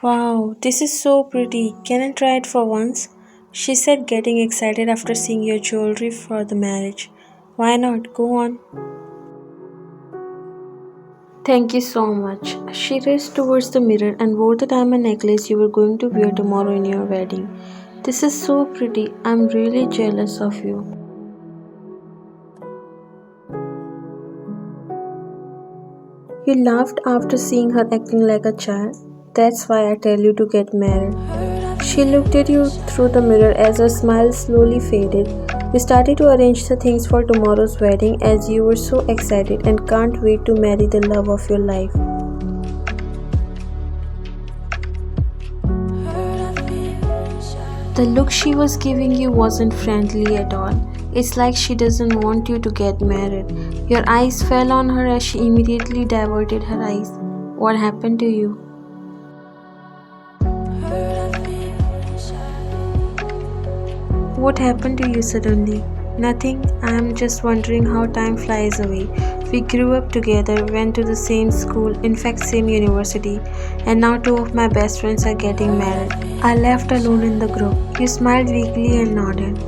Wow, this is so pretty. Can I try it for once? She said, getting excited after seeing your jewelry for the marriage. Why not? Go on. Thank you so much. She raced towards the mirror and wore the diamond necklace you were going to wear tomorrow in your wedding. This is so pretty. I'm really jealous of you. You laughed after seeing her acting like a child. That's why I tell you to get married. She looked at you through the mirror as her smile slowly faded. You started to arrange the things for tomorrow's wedding as you were so excited and can't wait to marry the love of your life. The look she was giving you wasn't friendly at all. It's like she doesn't want you to get married. Your eyes fell on her as she immediately diverted her eyes. What happened to you? What happened to you suddenly? Nothing. I am just wondering how time flies away. We grew up together, went to the same school, in fact, same university, and now two of my best friends are getting married. I left alone in the group. You smiled weakly and nodded.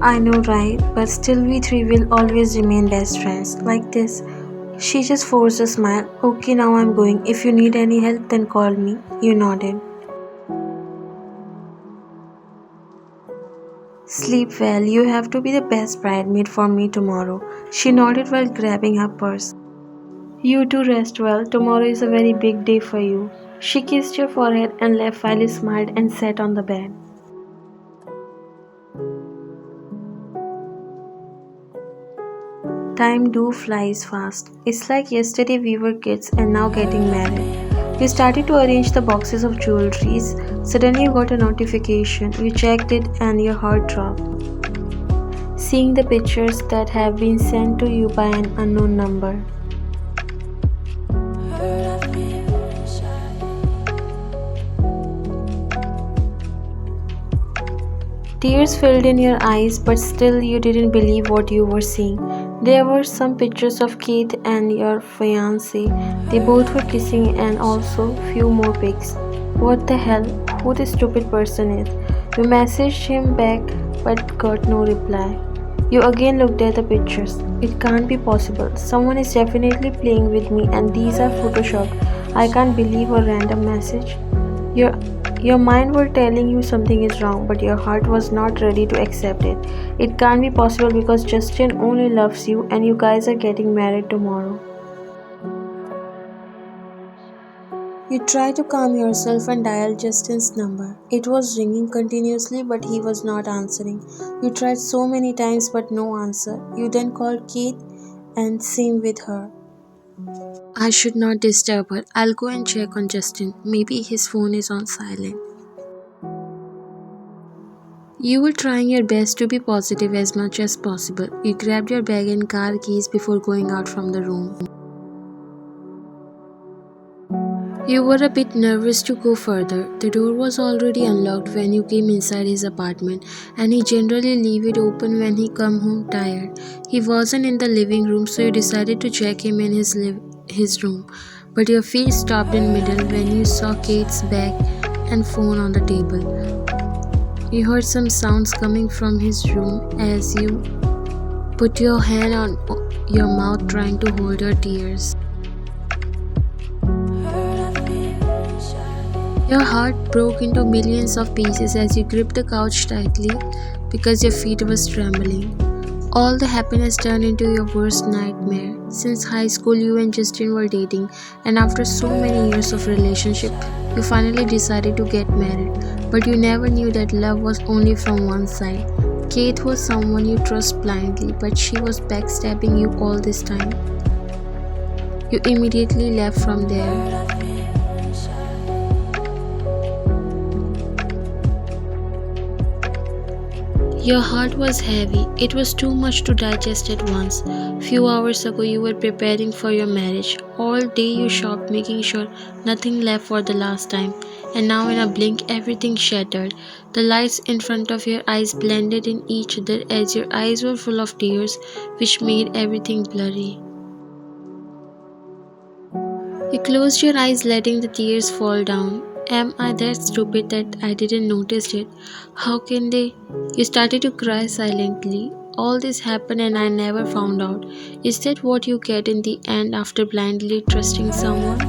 I know, right? But still, we three will always remain best friends. Like this. She just forced a smile. Okay, now I'm going. If you need any help, then call me. You nodded. Sleep well, you have to be the best bridesmaid for me tomorrow. She nodded while grabbing her purse. You too rest well, tomorrow is a very big day for you. She kissed your forehead and left while you smiled and sat on the bed. Time do flies fast. It's like yesterday we were kids and now getting married. You started to arrange the boxes of jewelries. Suddenly you got a notification. You checked it and your heart dropped. Seeing the pictures that have been sent to you by an unknown number. Tears filled in your eyes, but still you didn't believe what you were seeing. There were some pictures of Keith and your fiancé. They both were kissing and also few more pics. What the hell? Who this stupid person is? You messaged him back but got no reply. You again looked at the pictures. It can't be possible. Someone is definitely playing with me and these are photoshopped. I can't believe a random message. Your your mind were telling you something is wrong, but your heart was not ready to accept it. It can't be possible because Justin only loves you and you guys are getting married tomorrow. You tried to calm yourself and dial Justin's number. It was ringing continuously, but he was not answering. You tried so many times, but no answer. You then called Kate, and same with her. I should not disturb her. I'll go and check on Justin. Maybe his phone is on silent. You were trying your best to be positive as much as possible. You grabbed your bag and car keys before going out from the room. You were a bit nervous to go further. The door was already unlocked when you came inside his apartment, and he generally leave it open when he come home tired. He wasn't in the living room, so you decided to check him in his room. But your feet stopped in middle when you saw Kate's bag and phone on the table. You heard some sounds coming from his room as you put your hand on your mouth trying to hold your tears. Your heart broke into millions of pieces as you gripped the couch tightly because your feet was trembling. All the happiness turned into your worst nightmare. Since high school you and Justin were dating, and after so many years of relationship, you finally decided to get married. But you never knew that love was only from one side. Kate was someone you trust blindly, but she was backstabbing you all this time. You immediately left from there. Your heart was heavy. It was too much to digest at once. Few hours ago you were preparing for your marriage. All day you shopped making sure nothing left for the last time. And now in a blink everything shattered. The lights in front of your eyes blended in each other as your eyes were full of tears which made everything blurry. You closed your eyes, letting the tears fall down. Am I that stupid that I didn't notice it? How can they? You started to cry silently. All this happened and I never found out. Is that what you get in the end after blindly trusting someone?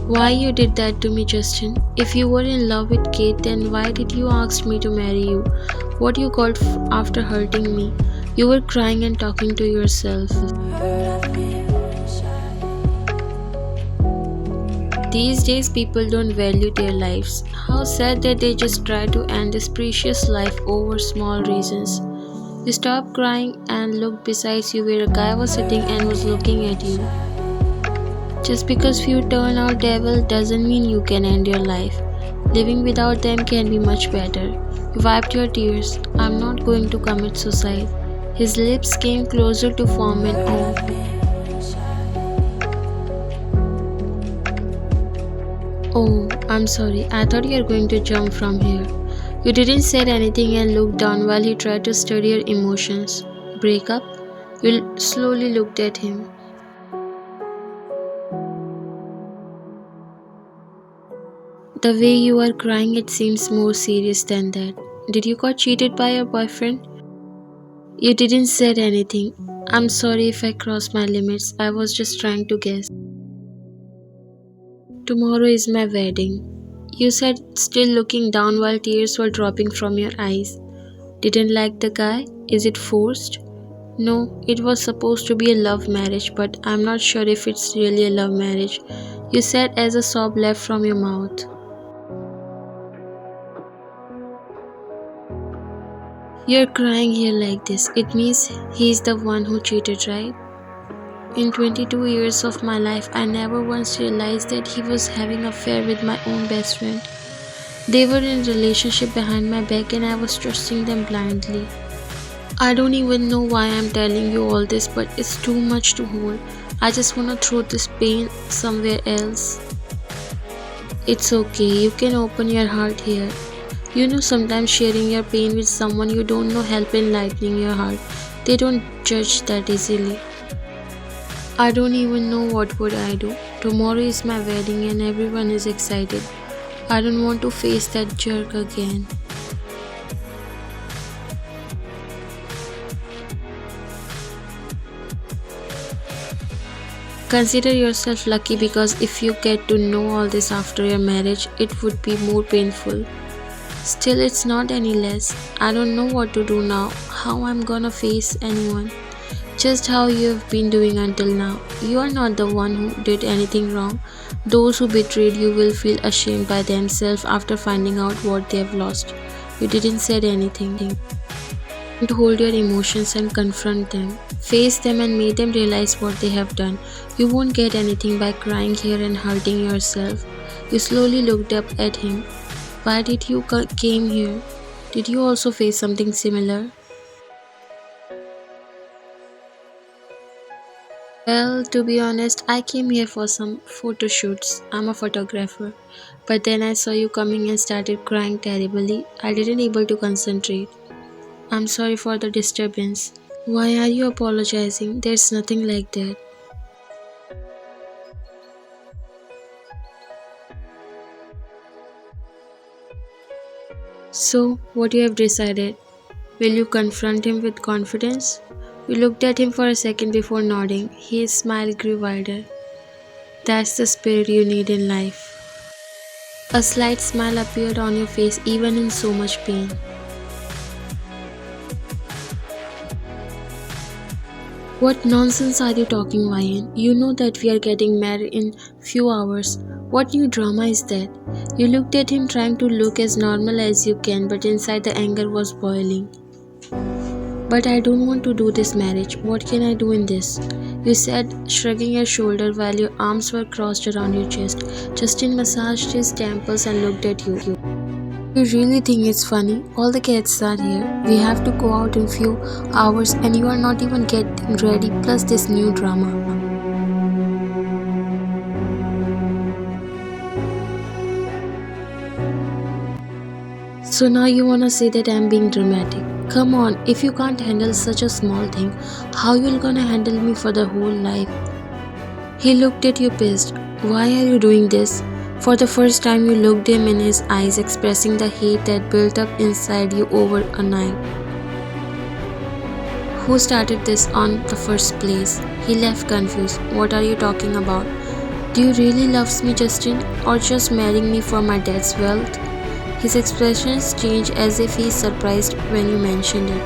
Why you did that to me, Justin? If you were in love with Kate, then why did you ask me to marry you? What you got after hurting me? You were crying and talking to yourself. These days, people don't value their lives. How sad that they just try to end this precious life over small reasons. You stopped crying and looked beside you where a guy was sitting and was looking at you. Just because few turn out devil doesn't mean you can end your life. Living without them can be much better. You wiped your tears. I'm not going to commit suicide. His lips came closer to form an O. Oh, I'm sorry. I thought you were going to jump from here. You didn't say anything and looked down while he tried to study your emotions. Break up? You slowly looked at him. The way you are crying, it seems more serious than that. Did you got cheated by your boyfriend? You didn't say anything. I'm sorry if I crossed my limits. I was just trying to guess. Tomorrow is my wedding. You said, still looking down while tears were dropping from your eyes. Didn't like the guy? Is it forced? No, it was supposed to be a love marriage, but I'm not sure if it's really a love marriage. You said as a sob left from your mouth. You're crying here like this. It means he's the one who cheated, right? In 22 years of my life, I never once realized that he was having an affair with my own best friend. They were in a relationship behind my back and I was trusting them blindly. I don't even know why I'm telling you all this, but it's too much to hold. I just want to throw this pain somewhere else. It's okay, you can open your heart here. You know, sometimes sharing your pain with someone you don't know help in lightening your heart. They don't judge that easily. I don't even know what would I do. Tomorrow is my wedding and everyone is excited. I don't want to face that jerk again. Consider yourself lucky because if you get to know all this after your marriage, it would be more painful. Still, it's not any less. I don't know what to do now, how I'm gonna face anyone. Just how you have been doing until now. You are not the one who did anything wrong. Those who betrayed you will feel ashamed by themselves after finding out what they have lost. You didn't say anything. To hold your emotions and confront them. Face them and make them realize what they have done. You won't get anything by crying here and hurting yourself. You slowly looked up at him. Why did you came here? Did you also face something similar? Well, to be honest, I came here for some photo shoots. I'm a photographer. But then I saw you coming and started crying terribly. I didn't able to concentrate. I'm sorry for the disturbance. Why are you apologizing? There's nothing like that. So, what you have decided? Will you confront him with confidence? You looked at him for a second before nodding. His smile grew wider. That's the spirit you need in life. A slight smile appeared on your face even in so much pain. What nonsense are you talking, Ryan? You know that we are getting married in few hours. What new drama is that? You looked at him trying to look as normal as you can, but inside the anger was boiling. But I don't want to do this marriage. What can I do in this? You said, shrugging your shoulder while your arms were crossed around your chest. Justin massaged his temples and looked at you. You really think it's funny? All the cats are here. We have to go out in few hours and you are not even getting ready, plus this new drama. So now you wanna say that I'm being dramatic. Come on, if you can't handle such a small thing, how you gonna handle me for the whole life? He looked at you pissed. Why are you doing this? For the first time you looked him in his eyes, expressing the hate that built up inside you over a night. Who started this on the first place? He left confused. What are you talking about? Do you really love me, Justin? Or just marrying me for my dad's wealth? His expressions changed as if he is surprised when you mentioned it.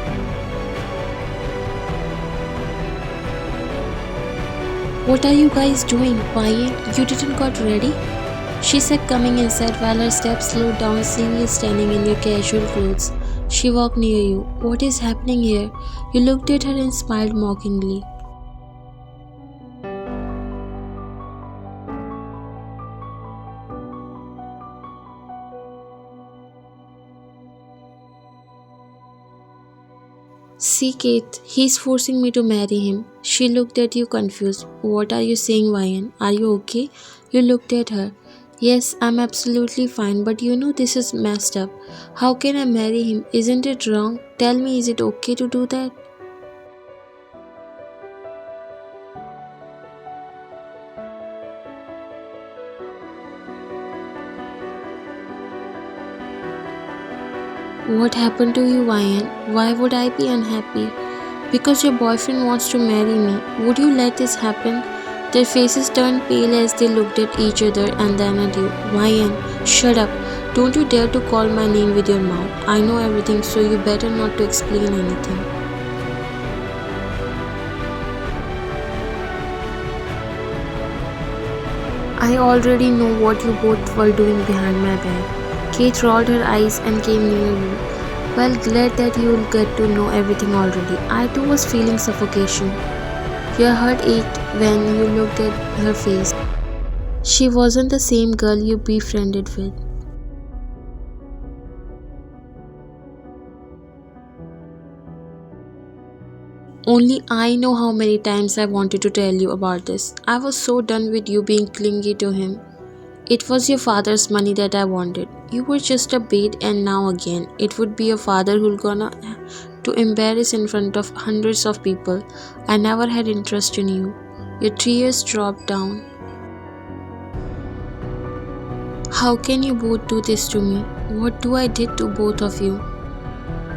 What are you guys doing? Why? You didn't got ready? She said, coming inside while her steps slowed down, seeing you standing in your casual clothes. She walked near you. What is happening here? You looked at her and smiled mockingly. See, Kate, he's forcing me to marry him. She looked at you confused. What are you saying, Ryan? Are you okay? You looked at her. Yes, I'm absolutely fine, but you know this is messed up. How can I marry him? Isn't it wrong? Tell me, is it okay to do that? What happened to you, Ryan? Why would I be unhappy? Because your boyfriend wants to marry me. Would you let this happen? Their faces turned pale as they looked at each other and then at you. Ryan, shut up. Don't you dare to call my name with your mouth. I know everything, so you better not to explain anything. I already know what you both were doing behind my back. Kate rolled her eyes and came near you. Well, glad that you'll get to know everything already. I too was feeling suffocation. Your heart ached when you looked at her face. She wasn't the same girl you befriended with. Only I know how many times I wanted to tell you about this. I was so done with you being clingy to him. It was your father's money that I wanted. You were just a bait, and now again, it would be your father who's gonna to embarrass in front of hundreds of people. I never had interest in you. Your tears dropped down. How can you both do this to me? What do I did to both of you?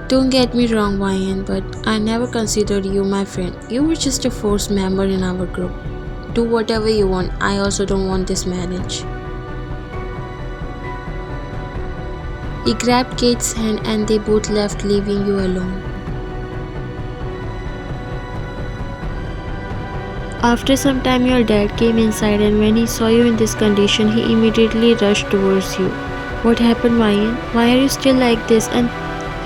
Don't get me wrong, Ryan, but I never considered you my friend. You were just a forced member in our group. Do whatever you want. I also don't want this marriage. He grabbed Kate's hand and they both left, leaving you alone. After some time, your dad came inside, and when he saw you in this condition, he immediately rushed towards you. What happened, Ryan? Why are you still like this? And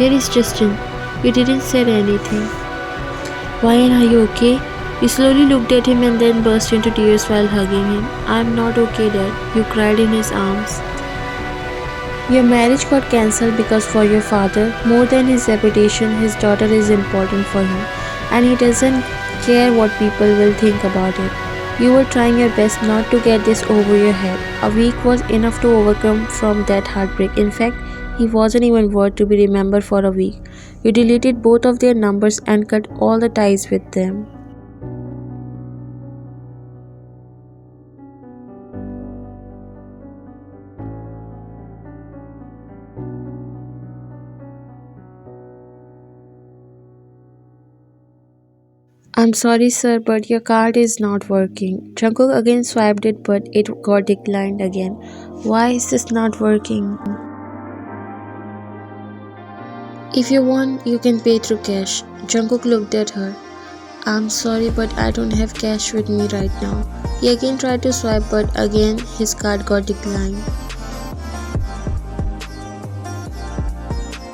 where is Justin? You didn't say anything. Ryan, are you okay? You slowly looked at him and then burst into tears while hugging him. I'm not okay, Dad. You cried in his arms. Your marriage got cancelled because for your father, more than his reputation, his daughter is important for him, and he doesn't care what people will think about it. You were trying your best not to get this over your head. A week was enough to overcome from that heartbreak. In fact, he wasn't even worth to be remembered for a week. You deleted both of their numbers and cut all the ties with them. I'm sorry, sir, but your card is not working. Jungkook again swiped it, but it got declined again. Why is this not working? If you want, you can pay through cash. Jungkook looked at her. I'm sorry, but I don't have cash with me right now. He again tried to swipe, but again his card got declined.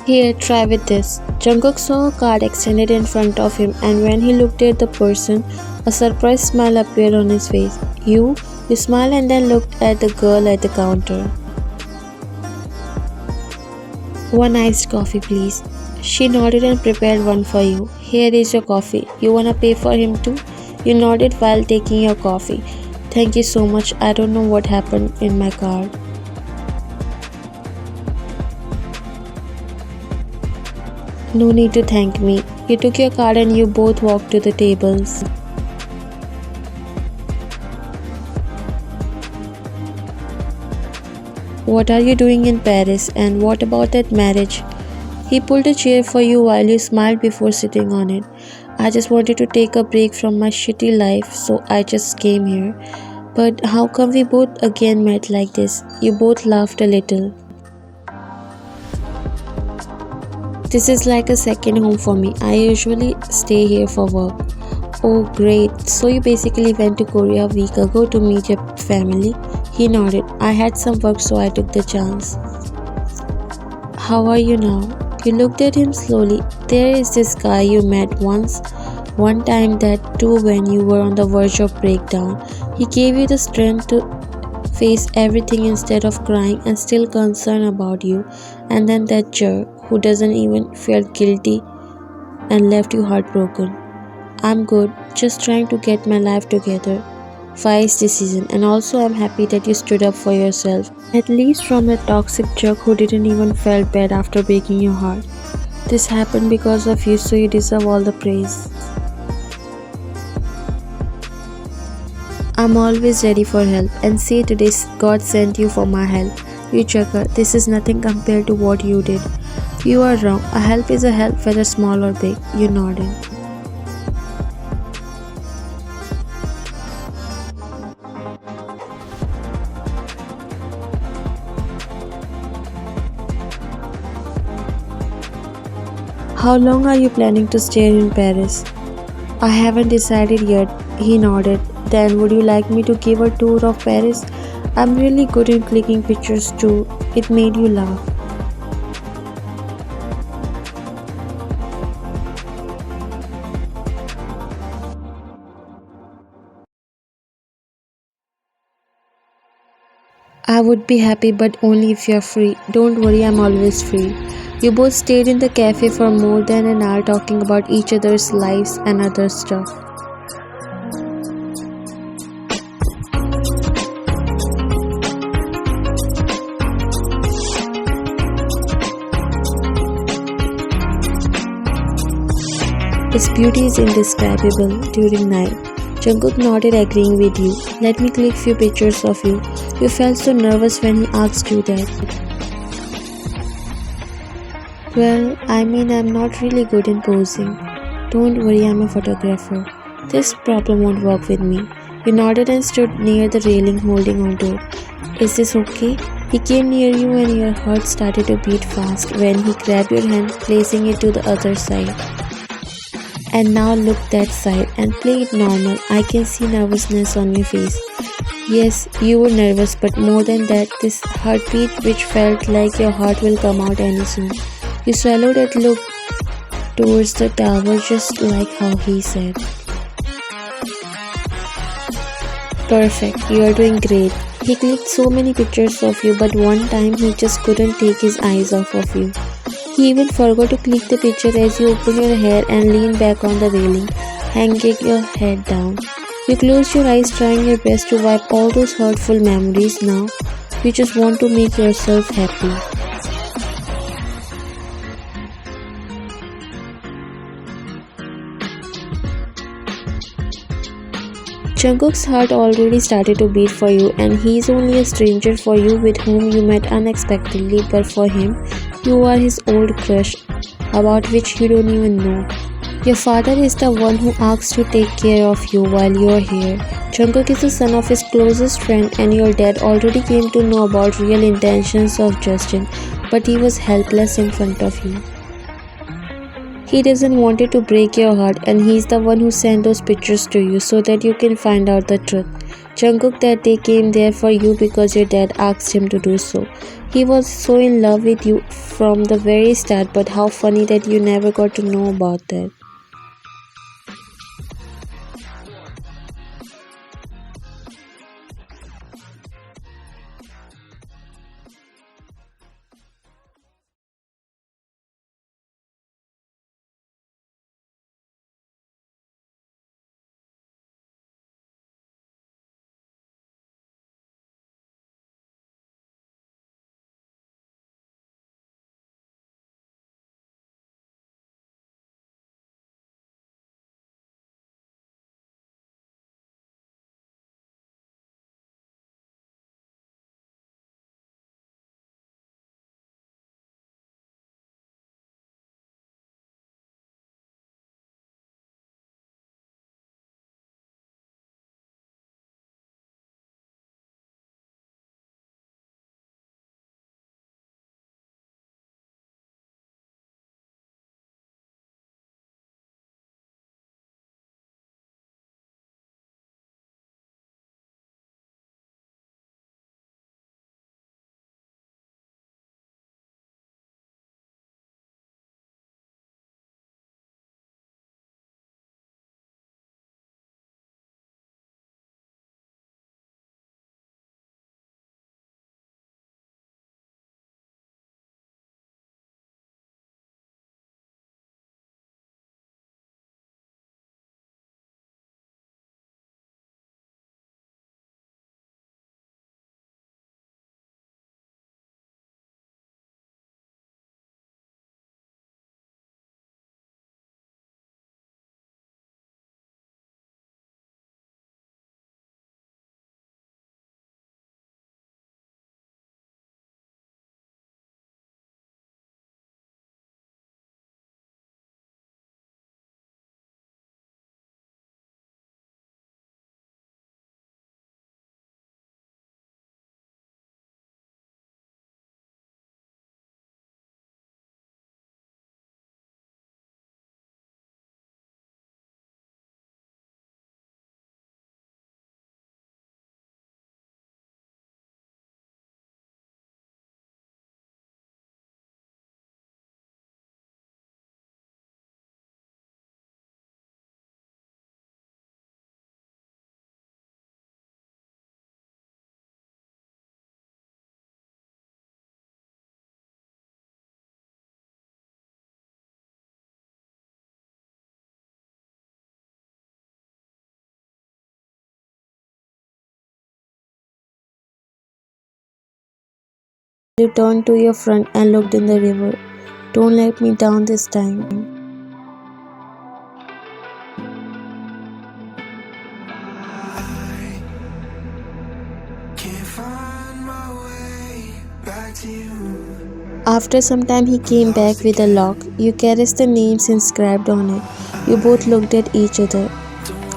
Here, try with this. Jungkook saw a card extended in front of him, and when he looked at the person, a surprised smile appeared on his face. You smiled and then looked at the girl at the counter. One iced coffee, please. She nodded and prepared one for you. Here is your coffee. You wanna pay for him too? You nodded while taking your coffee. Thank you so much. I don't know what happened in my card. No need to thank me. You took your card and you both walked to the tables. What are you doing in Paris? And what about that marriage? He pulled a chair for you while you smiled before sitting on it. I just wanted to take a break from my shitty life, so I just came here. But how come we both again met like this? You both laughed a little. This is like a second home for me. I usually stay here for work. Oh, great. So you basically went to Korea a week ago to meet your family? He nodded. I had some work, so I took the chance. How are you now? You looked at him slowly. There is this guy you met one time that too when you were on the verge of breakdown. He gave you the strength to face everything instead of crying and still concerned about you. And then that jerk who doesn't even feel guilty and left you heartbroken. I'm good, just trying to get my life together. Wise decision, and also I'm happy that you stood up for yourself. At least from a toxic jerk who didn't even felt bad after breaking your heart. This happened because of you, so you deserve all the praise. I'm always ready for help, and say today God sent you for my help. You chuckle, this is nothing compared to what you did. You are wrong. A help is a help, whether small or big. You nodded. How long are you planning to stay in Paris? I haven't decided yet. He nodded. Then would you like me to give a tour of Paris? I'm really good in clicking pictures too. It made you laugh. I would be happy, but only if you're free. Don't worry, I'm always free. You both stayed in the cafe for more than an hour talking about each other's lives and other stuff. Its beauty is indescribable during night. Jungkook nodded, agreeing with you. Let me click few pictures of you. You felt so nervous when he asked you that. Well, I mean, I'm not really good in posing. Don't worry, I'm a photographer. This problem won't work with me. You nodded and stood near the railing holding onto it. Is this okay? He came near you and your heart started to beat fast when he grabbed your hand, placing it to the other side. And now look that side and play it normal. I can see nervousness on your face. Yes, you were nervous, but more than that, this heartbeat which felt like your heart will come out any soon. You swallowed and looked towards the tower just like how he said. Perfect, you are doing great. He clicked so many pictures of you, but one time he just couldn't take his eyes off of you. He even forgot to click the picture as you opened your hair and leaned back on the railing, hanging your head down. You closed your eyes, trying your best to wipe all those hurtful memories now. You just want to make yourself happy. Jungkook's heart already started to beat for you, and he's only a stranger for you with whom you met unexpectedly, but for him, you are his old crush, about which you don't even know. Your father is the one who asks to take care of you while you're here. Jungkook is the son of his closest friend, and your dad already came to know about real intentions of Justin, but he was helpless in front of you. He doesn't want it to break your heart, and he's the one who sent those pictures to you so that you can find out the truth. Jungkook that day came there for you because your dad asked him to do so. He was so in love with you from the very start, but how funny that you never got to know about that. You turned to your front and looked in the river. Don't let me down this time. After some time he came back with a lock. You caressed the names inscribed on it. You both looked at each other.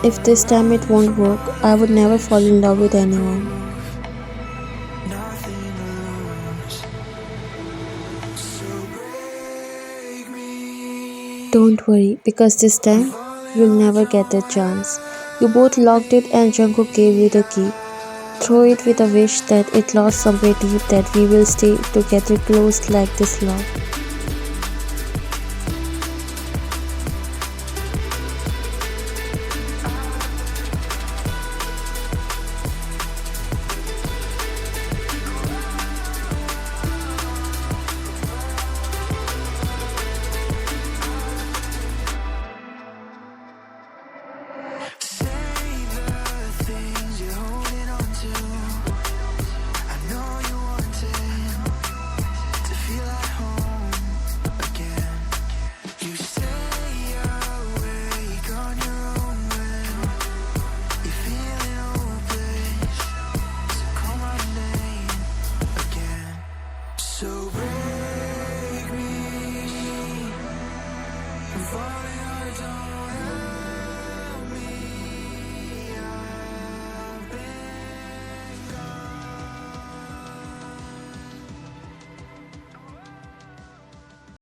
If this time it won't work, I would never fall in love with anyone. Don't worry, because this time you'll never get that chance. You both locked it and Jungkook gave you the key. Throw it with a wish that it lost somewhere deep, that we will stay together close like this love. So break me, I'm falling